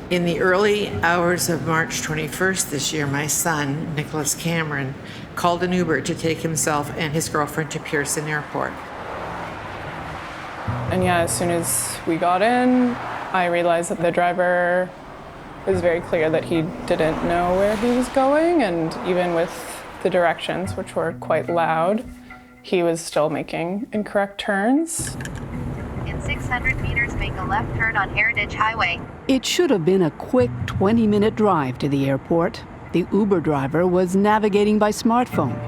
In the early hours of March 21st this year, my son, Nicholas Cameron, called an Uber to take himself and his girlfriend to Pearson Airport. And yeah, as soon as we got in, I realized that the driver was very clear that he didn't know where he was going, and even with the directions, which were quite loud, he was still making incorrect turns. In 600 meters, make a left turn on Heritage Highway. It should have been a quick 20-minute drive to the airport. The Uber driver was navigating by smartphone.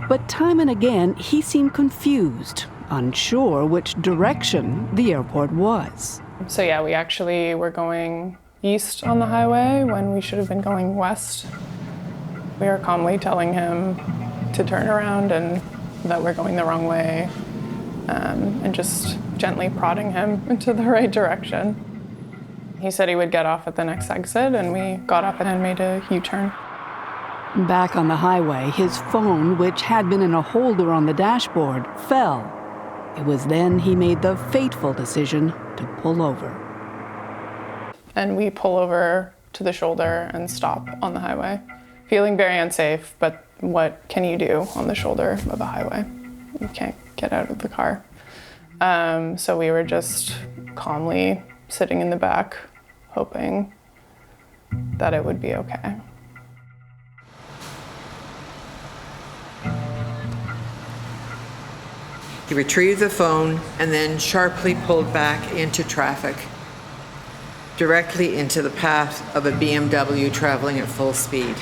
But time and again, he seemed confused, unsure which direction the airport was. So yeah, we actually were going east on the highway when we should have been going west. We were calmly telling him to turn around and that we're going the wrong way, and just gently prodding him into the right direction. He said he would get off at the next exit, and we got off and made a U-turn. Back on the highway, his phone, which had been in a holder on the dashboard, fell. It was then he made the fateful decision to pull over. And we pull over to the shoulder and stop on the highway, feeling very unsafe, but what can you do on the shoulder of a highway? You can't get out of the car. So we were just calmly sitting in the back, hoping that it would be okay. He retrieved the phone and then sharply pulled back into traffic, directly into the path of a BMW traveling at full speed.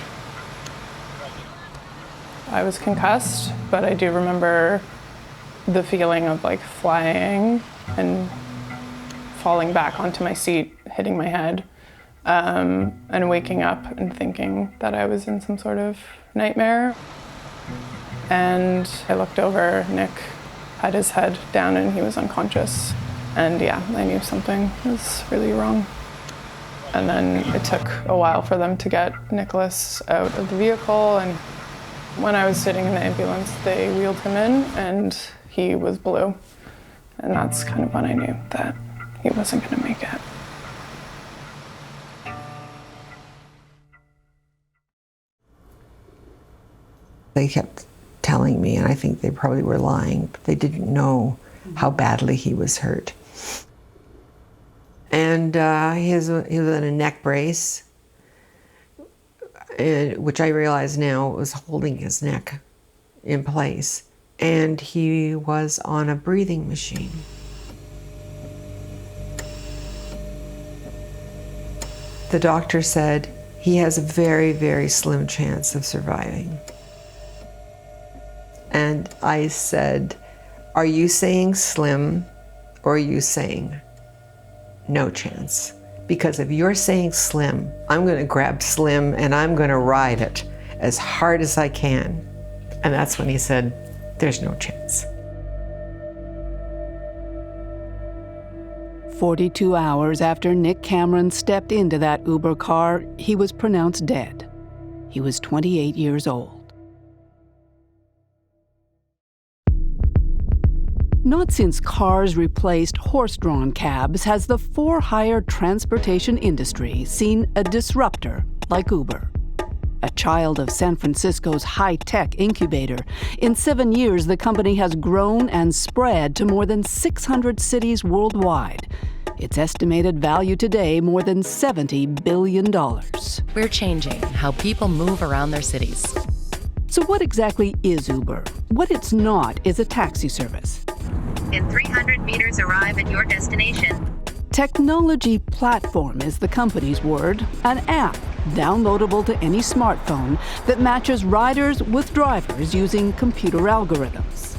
I was concussed, but I do remember the feeling of like flying and falling back onto my seat, hitting my head, and waking up and thinking that I was in some sort of nightmare. And I looked over, Nick had his head down and he was unconscious. And yeah, I knew something was really wrong. And then it took a while for them to get Nicholas out of the vehicle, and when I was sitting in the ambulance, they wheeled him in and he was blue. And that's kind of when I knew that he wasn't gonna make it. They kept telling me, and I think they probably were lying, but they didn't know how badly he was hurt. And he was in a neck brace, which I realize now was holding his neck in place. And he was on a breathing machine. The doctor said he has a very, very slim chance of surviving. And I said, are you saying slim, or are you saying no chance? Because if you're saying slim, I'm gonna grab slim and I'm gonna ride it as hard as I can. And that's when he said, there's no chance. 42 hours after Nick Cameron stepped into that Uber car, he was pronounced dead. He was 28 years old. Not since cars replaced horse-drawn cabs has the for-hire transportation industry seen a disruptor like Uber. A child of San Francisco's high-tech incubator, in 7 years the company has grown and spread to more than 600 cities worldwide. Its estimated value today more than $70 billion. We're changing how people move around their cities. So what exactly is Uber? What it's not is a taxi service. In 300 meters, arrive at your destination. Technology platform is the company's word, an app downloadable to any smartphone that matches riders with drivers using computer algorithms.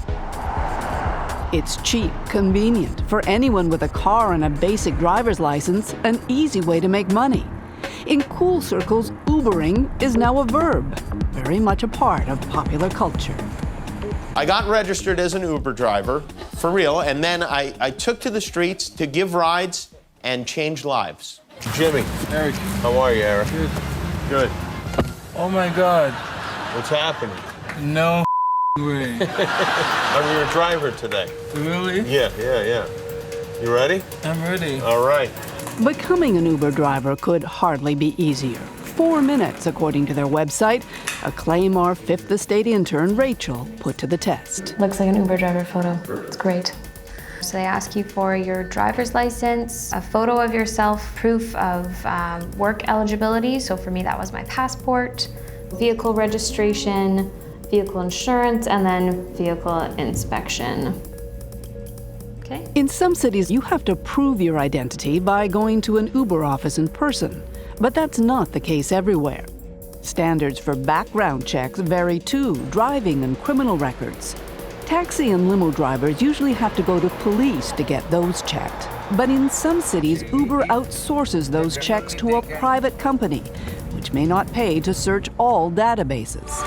It's cheap, convenient for anyone with a car and a basic driver's license, an easy way to make money. In cool circles, Ubering is now a verb, very much a part of popular culture. I got registered as an Uber driver, for real, and then I took to the streets to give rides and change lives. Jimmy. Eric. How are you, Eric? Good. Good. Oh my God. What's happening? No way. I'm your driver today. Really? Yeah. You ready? I'm ready. All right. Becoming an Uber driver could hardly be easier. 4 minutes, according to their website, a claim our Fifth Estate intern, Rachel, put to the test. Looks like an Uber driver photo. It's great. So they ask you for your driver's license, a photo of yourself, proof of work eligibility. So for me, that was my passport, vehicle registration, vehicle insurance, and then vehicle inspection. Okay. In some cities, you have to prove your identity by going to an Uber office in person, but that's not the case everywhere. Standards for background checks vary too, driving and criminal records. Taxi and limo drivers usually have to go to police to get those checked. But in some cities, Uber outsources those checks to a private company, which may not pay to search all databases.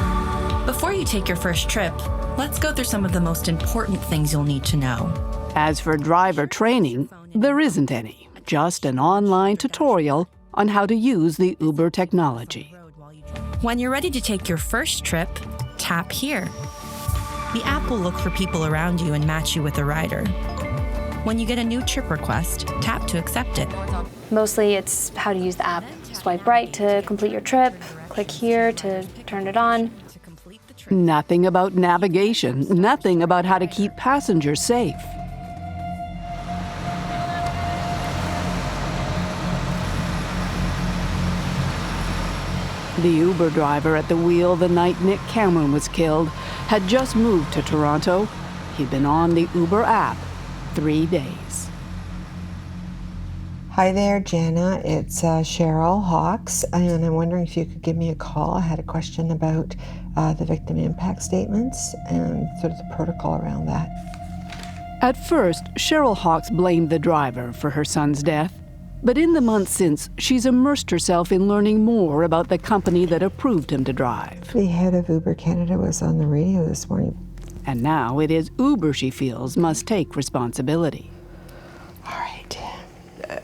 Before you take your first trip, let's go through some of the most important things you'll need to know. As for driver training, there isn't any, just an online tutorial on how to use the Uber technology. When you're ready to take your first trip, tap here. The app will look for people around you and match you with a rider. When you get a new trip request, tap to accept it. Mostly it's how to use the app. Swipe right to complete your trip, click here to turn it on. Nothing about navigation, nothing about how to keep passengers safe. The Uber driver at the wheel the night Nick Cameron was killed had just moved to Toronto. He'd been on the Uber app 3 days. Hi there, Jana. It's Cheryl Hawks, and I'm wondering if you could give me a call. I had a question about the victim impact statements and sort of the protocol around that. At first, Cheryl Hawks blamed the driver for her son's death. But in the months since, she's immersed herself in learning more about the company that approved him to drive. The head of Uber Canada was on the radio this morning. And now it is Uber she feels must take responsibility. All right.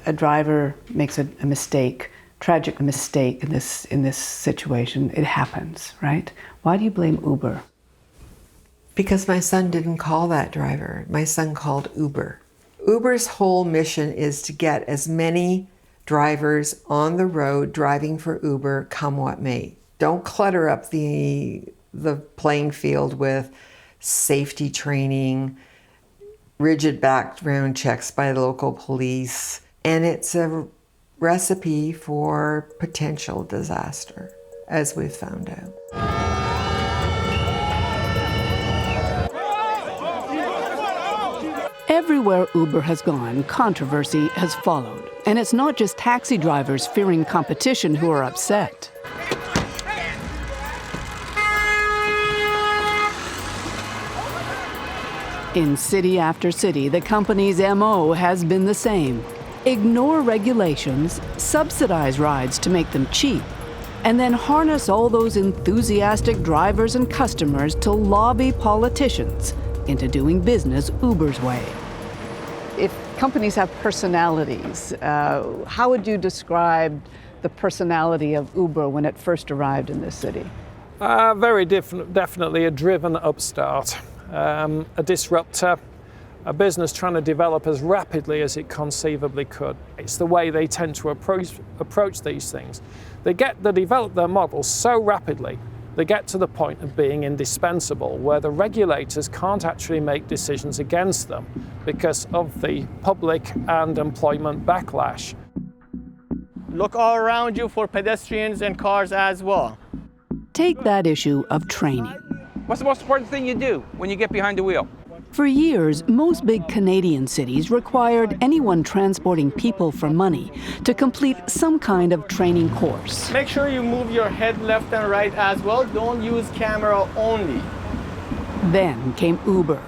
A driver makes a mistake, tragic mistake in this situation. It happens, right? Why do you blame Uber? Because my son didn't call that driver. My son called Uber. Uber's whole mission is to get as many drivers on the road driving for Uber, come what may. Don't clutter up the playing field with safety training, rigid background checks by the local police, and it's a recipe for potential disaster, as we've found out. Everywhere Uber has gone, controversy has followed. And it's not just taxi drivers fearing competition who are upset. In city after city, the company's MO has been the same. Ignore regulations, subsidize rides to make them cheap, and then harness all those enthusiastic drivers and customers to lobby politicians into doing business Uber's way. If companies have personalities, how would you describe the personality of Uber when it first arrived in this city? Very definitely a driven upstart, a disruptor, a business trying to develop as rapidly as it conceivably could. It's the way they tend to approach these things. They develop their models so rapidly, they get to the point of being indispensable, where the regulators can't actually make decisions against them because of the public and employment backlash. Look all around you for pedestrians and cars as well. Take that issue of training. What's the most important thing you do when you get behind the wheel? For years, most big Canadian cities required anyone transporting people for money to complete some kind of training course. Make sure you move your head left and right as well. Don't use camera only. Then came Uber.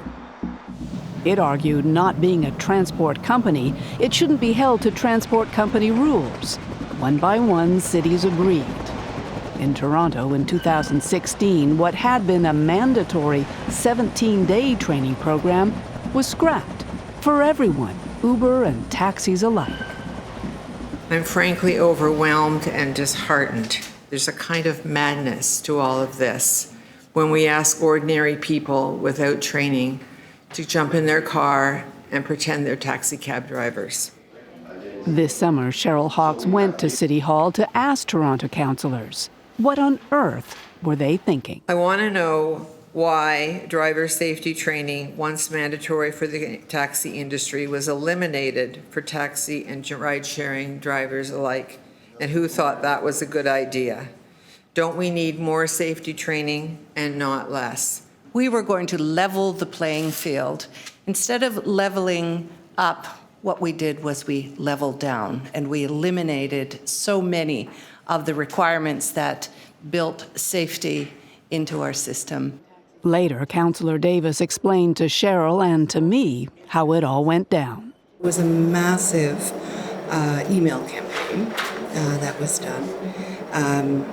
It argued, not being a transport company, it shouldn't be held to transport company rules. One by one, cities agreed. In Toronto in 2016, what had been a mandatory 17-day training program was scrapped for everyone, Uber and taxis alike. I'm frankly overwhelmed and disheartened. There's a kind of madness to all of this when we ask ordinary people without training to jump in their car and pretend they're taxi cab drivers. This summer, Cheryl Hawkes went to City Hall to ask Toronto councillors, what on earth were they thinking? I want to know why driver safety training, once mandatory for the taxi industry, was eliminated for taxi and ride-sharing drivers alike, and who thought that was a good idea. Don't we need more safety training and not less? We were going to level the playing field. Instead of leveling up, what we did was we leveled down, and we eliminated so many of the requirements that built safety into our system. Later, Councillor Davis explained to Cheryl and to me how it all went down. It was a massive email campaign that was done.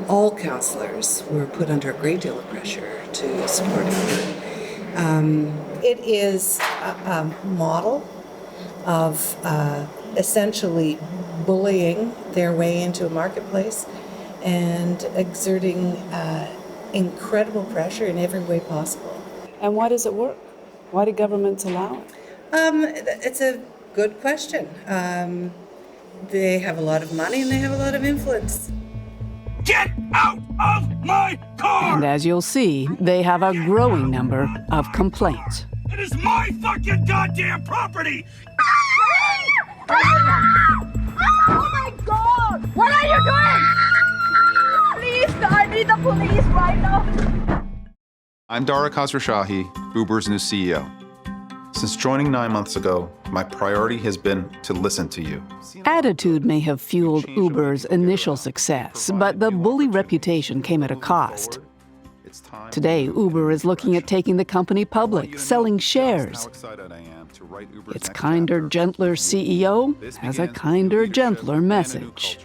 All councillors were put under a great deal of pressure to support it. It is a model of essentially bullying their way into a marketplace and exerting incredible pressure in every way possible. And why does it work? Why do governments allow it? It's a good question. They have a lot of money and they have a lot of influence. Get out of my car! And as you'll see, they have a growing number of complaints. It is my fucking goddamn property! Oh my God! What are you doing? Please, I need the police right now. I'm Dara Khosrowshahi, Uber's new CEO. Since joining 9 months ago, my priority has been to listen to you. Attitude may have fueled Uber's initial success, but the bully reputation came at a cost. Today, Uber is looking at taking the company public, selling shares. Its kinder, gentler CEO has a kinder, gentler message.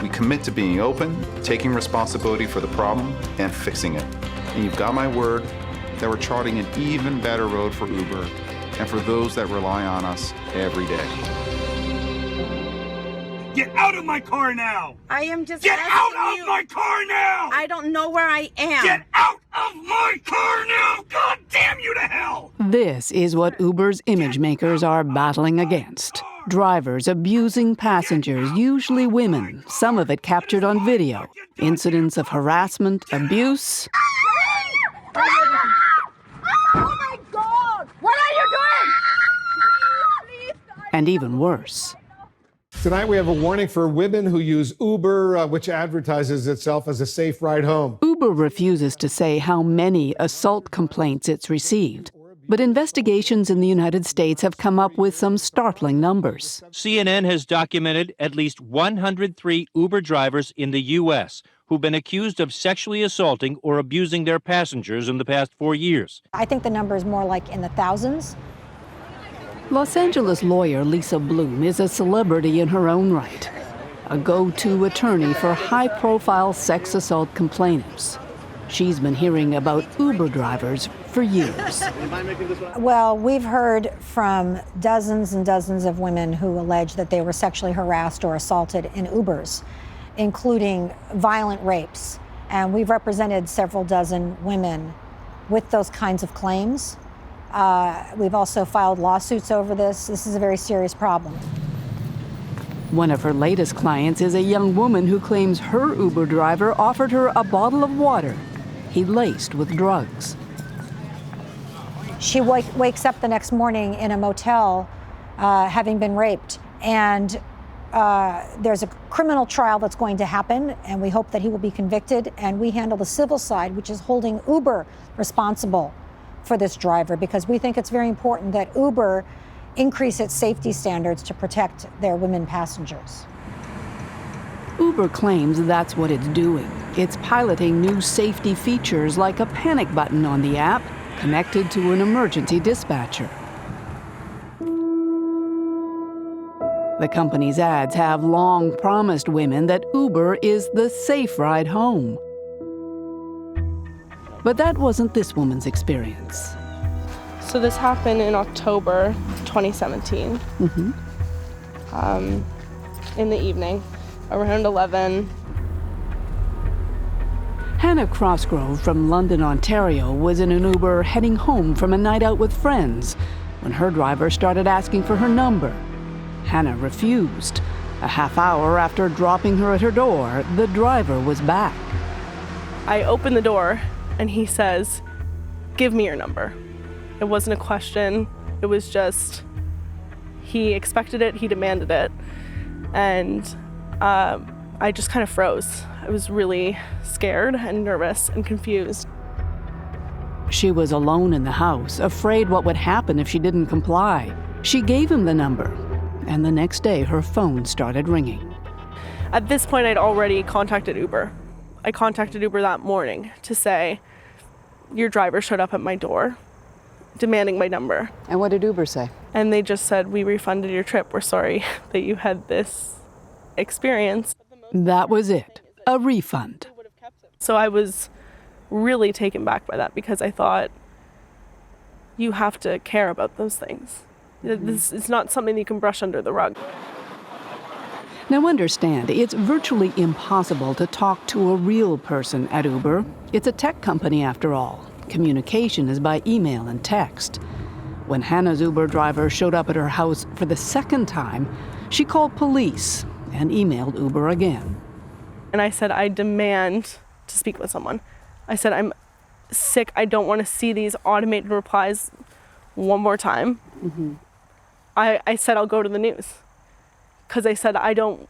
We commit to being open, taking responsibility for the problem, and fixing it. And you've got my word that we're charting an even better road for Uber and for those that rely on us every day. Get out of my car now! I am just Get out of my car now! I don't know where I am. Get out of my car now! God damn you to hell! This is what Uber's image makers are battling against. Drivers abusing passengers, usually women, some of it captured on video. Incidents of harassment, abuse. Oh my God! What are you doing? And even worse. Tonight we have a warning for women who use Uber, which advertises itself as a safe ride home. Uber refuses to say how many assault complaints it's received. But investigations in the United States have come up with some startling numbers. CNN has documented at least 103 Uber drivers in the U.S. who've been accused of sexually assaulting or abusing their passengers in the past 4 years. I think the number is more like in the thousands. Los Angeles lawyer Lisa Bloom is a celebrity in her own right, a go-to attorney for high-profile sex assault complainants. She's been hearing about Uber drivers for years. Well, we've heard from dozens and dozens of women who allege that they were sexually harassed or assaulted in Ubers, including violent rapes. And we've represented several dozen women with those kinds of claims. We've also filed lawsuits over this. This is a very serious problem. One of her latest clients is a young woman who claims her Uber driver offered her a bottle of water he laced with drugs. She wakes up the next morning in a motel having been raped, and there's a criminal trial that's going to happen, and we hope that he will be convicted, and we handle the civil side, which is holding Uber responsible for this driver, because we think it's very important that Uber increase its safety standards to protect their women passengers. Uber claims that's what it's doing. It's piloting new safety features like a panic button on the app connected to an emergency dispatcher. The company's ads have long promised women that Uber is the safe ride home. But that wasn't this woman's experience. So this happened in October 2017. In the evening, around 11. Hannah Crossgrove from London, Ontario, was in an Uber heading home from a night out with friends when her driver started asking for her number. Hannah refused. A half hour after dropping her at her door, the driver was back. I open the door and he says, "Give me your number." It wasn't a question. It was just, he expected it, he demanded it. And I just kind of froze. I was really scared and nervous and confused. She was alone in the house, afraid what would happen if she didn't comply. She gave him the number, and the next day her phone started ringing. At this point, I'd already contacted Uber. I contacted Uber that morning to say, your driver showed up at my door demanding my number. And what did Uber say? And they just said, we refunded your trip. We're sorry that you had this experience. That was it, a refund. So I was really taken back by that because I thought, you have to care about those things. This is not something that you can brush under the rug. Now understand, it's virtually impossible to talk to a real person at Uber. It's a tech company after all. Communication is by email and text. When Hannah's Uber driver showed up at her house for the second time, she called police and emailed Uber again. And I said, I demand to speak with someone. I said, I'm sick. I don't want to see these automated replies one more time. Mm-hmm. I said, I'll go to the news. Because I said, I don't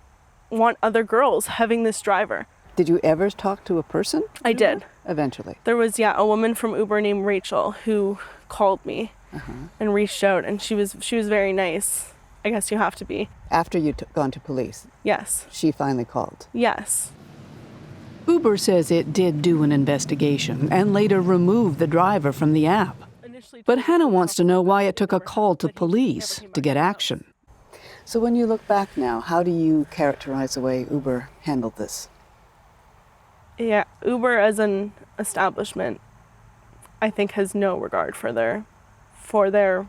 want other girls having this driver. Did you ever talk to a person? I did. Eventually. There was, a woman from Uber named Rachel who called me and reached out, and she was very nice. I guess you have to be. After you'd gone to police? Yes. She finally called? Yes. Uber says it did do an investigation and later removed the driver from the app. But Hannah wants to know why it took a call to police to get action. So when you look back now, how do you characterize the way Uber handled this? Yeah, Uber as an establishment, I think, has no regard for their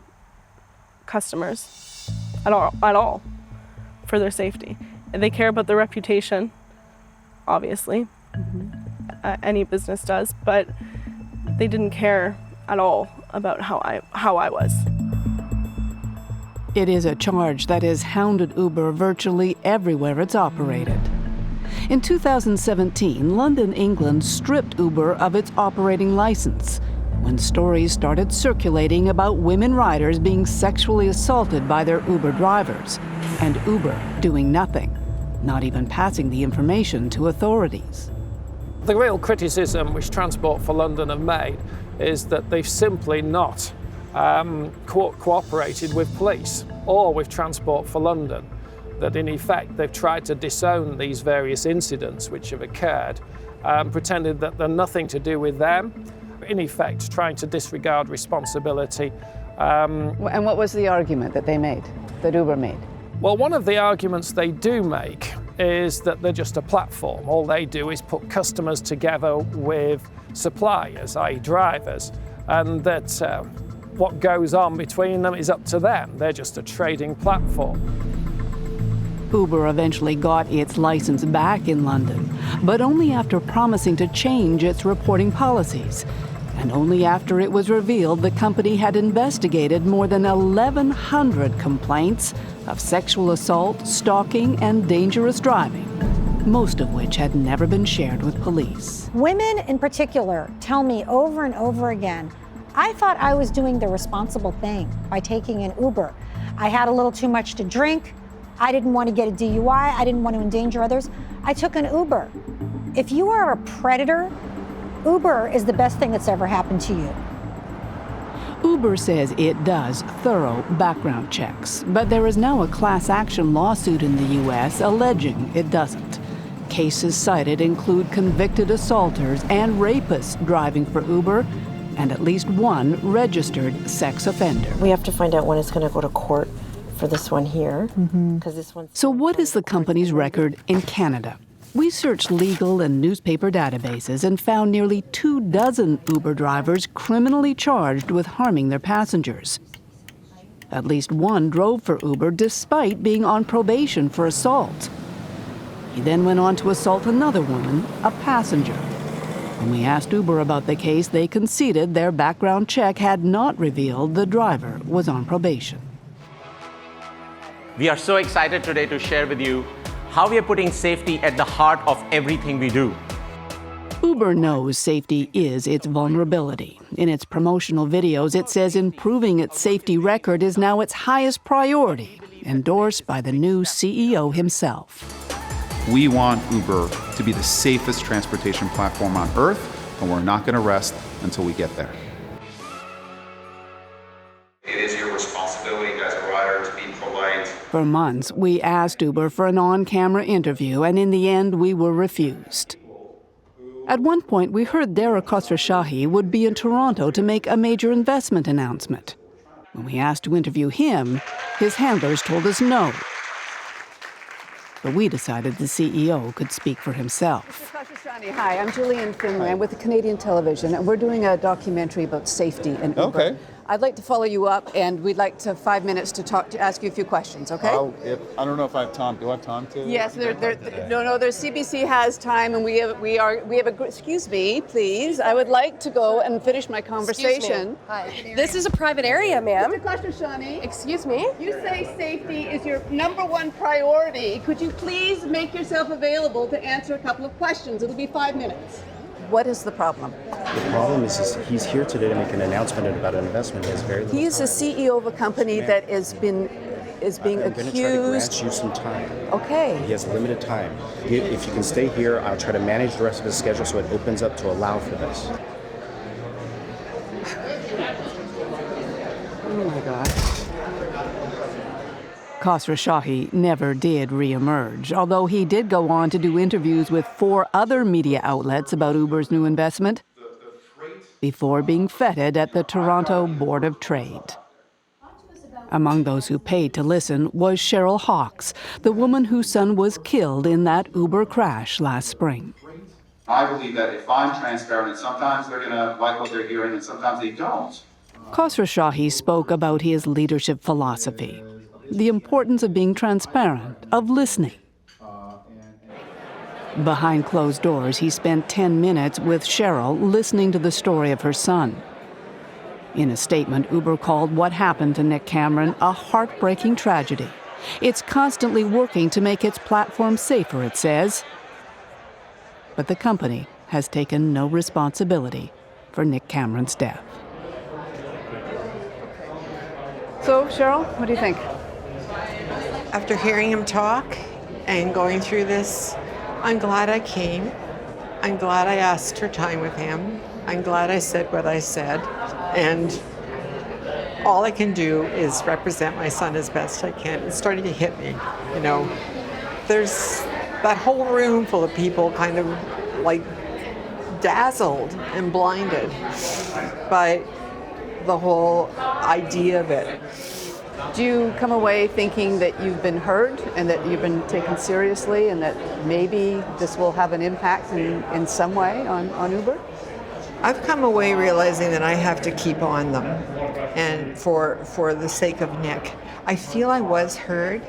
customers at all, for their safety. And they care about their reputation, obviously. Any business does, but they didn't care at all about how I was. It is a charge that has hounded Uber virtually everywhere it's operated. In 2017, London, England stripped Uber of its operating license when stories started circulating about women riders being sexually assaulted by their Uber drivers, and Uber doing nothing, not even passing the information to authorities. The real criticism which Transport for London have made is that they've simply not cooperated with police or with Transport for London, that in effect they've tried to disown these various incidents which have occurred, pretended that they're nothing to do with them, in effect trying to disregard responsibility. And what was the argument that they made, that Uber made? Well, one of the arguments they do make is that they're just a platform. All they do is put customers together with suppliers, i.e. drivers, and that what goes on between them is up to them. They're just a trading platform. Uber eventually got its license back in London, but only after promising to change its reporting policies, and only after it was revealed the company had investigated more than 1,100 complaints of sexual assault, stalking, and dangerous driving, most of which had never been shared with police. Women in particular tell me over and over again, I thought I was doing the responsible thing by taking an Uber. I had a little too much to drink. I didn't want to get a DUI. I didn't want to endanger others. I took an Uber. If you are a predator, Uber is the best thing that's ever happened to you. Uber says it does thorough background checks, but there is now a class action lawsuit in the U.S. alleging it doesn't. Cases cited include convicted assaulters and rapists driving for Uber, and at least one registered sex offender. We have to find out when it's going to go to court for this one here, because this one. So what is the company's record in Canada? We searched legal and newspaper databases and found nearly 24 Uber drivers criminally charged with harming their passengers. At least one drove for Uber despite being on probation for assault. He then went on to assault another woman, a passenger. When we asked Uber about the case, they conceded their background check had not revealed the driver was on probation. We are so excited today to share with you how we are putting safety at the heart of everything we do. Uber knows safety is its vulnerability. In its promotional videos, it says improving its safety record is now its highest priority, endorsed by the new CEO himself. We want Uber to be the safest transportation platform on earth, and we're not going to rest until we get there. It is your responsibility as a rider to be polite. For months, we asked Uber for an on-camera interview, and in the end, we were refused. At one point, we heard Dara Khosrowshahi would be in Toronto to make a major investment announcement. When we asked to interview him, his handlers told us no. But we decided the CEO could speak for himself. Hi, I'm Gillian Findlay. I'm with Canadian Television, and we're doing a documentary about safety in Uber. Okay. I'd like to follow you up, and we'd like to 5 minutes to ask you a few questions, okay? I don't know if I have time. Do I have time to? Yes, there's CBC has time, and we have a, excuse me, please. I would like to go and finish my conversation. Hi. This is a private area, ma'am. Mr. Khosrowshahi. Excuse me? You say safety is your #1 priority. Could you please make yourself available to answer a couple of questions? It'll be 5 minutes. What is the problem? The problem is he's here today to make an announcement about an investment. He has very little He is the CEO of a company that is being accused. I'm going to try to grant you some time. Okay. He has limited time. If you can stay here, I'll try to manage the rest of his schedule so it opens up to allow for this. Oh my gosh. Khosrowshahi never did re-emerge, although he did go on to do interviews with 4 other media outlets about Uber's new investment before being feted at the Toronto Board of Trade. Among those who paid to listen was Cheryl Hawkes, the woman whose son was killed in that Uber crash last spring. I believe that if I'm transparent, sometimes they're going to like what they're hearing and sometimes they don't. Khosrowshahi spoke about his leadership philosophy, the importance of being transparent, of listening. Behind closed doors, he spent 10 minutes with Cheryl listening to the story of her son. In a statement, Uber called what happened to Nick Cameron a heartbreaking tragedy. It's constantly working to make its platform safer, it says. But the company has taken no responsibility for Nick Cameron's death. So, Cheryl, what do you think? After hearing him talk and going through this, I'm glad I came. I'm glad I asked for time with him. I'm glad I said what I said. And all I can do is represent my son as best I can. It's starting to hit me, you know. There's that whole room full of people kind of like dazzled and blinded by the whole idea of it. Do you come away thinking that you've been heard and that you've been taken seriously and that maybe this will have an impact in some way on Uber? I've come away realizing that I have to keep on them, and for the sake of Nick. I feel I was heard,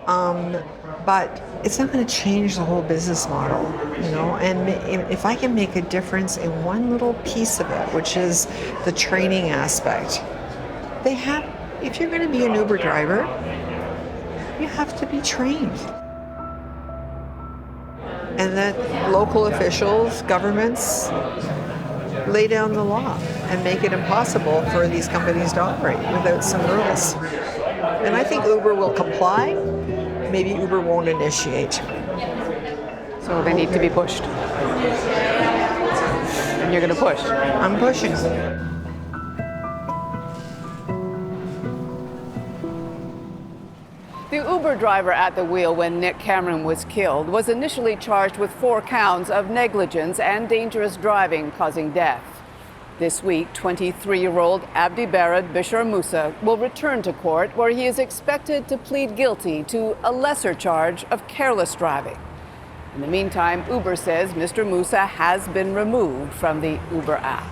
but it's not going to change the whole business model, you know. And if I can make a difference in one little piece of it, which is the training aspect, if you're going to be an Uber driver, you have to be trained. And that local officials, governments, lay down the law and make it impossible for these companies to operate without some rules. And I think Uber will comply. Maybe Uber won't initiate. So they need to be pushed. And you're going to push. I'm pushing. The Uber driver at the wheel when Nick Cameron was killed was initially charged with 4 counts of negligence and dangerous driving causing death. This week, 23-year-old Abdi Barad Bishar Musa will return to court where he is expected to plead guilty to a lesser charge of careless driving. In the meantime, Uber says Mr. Musa has been removed from the Uber app.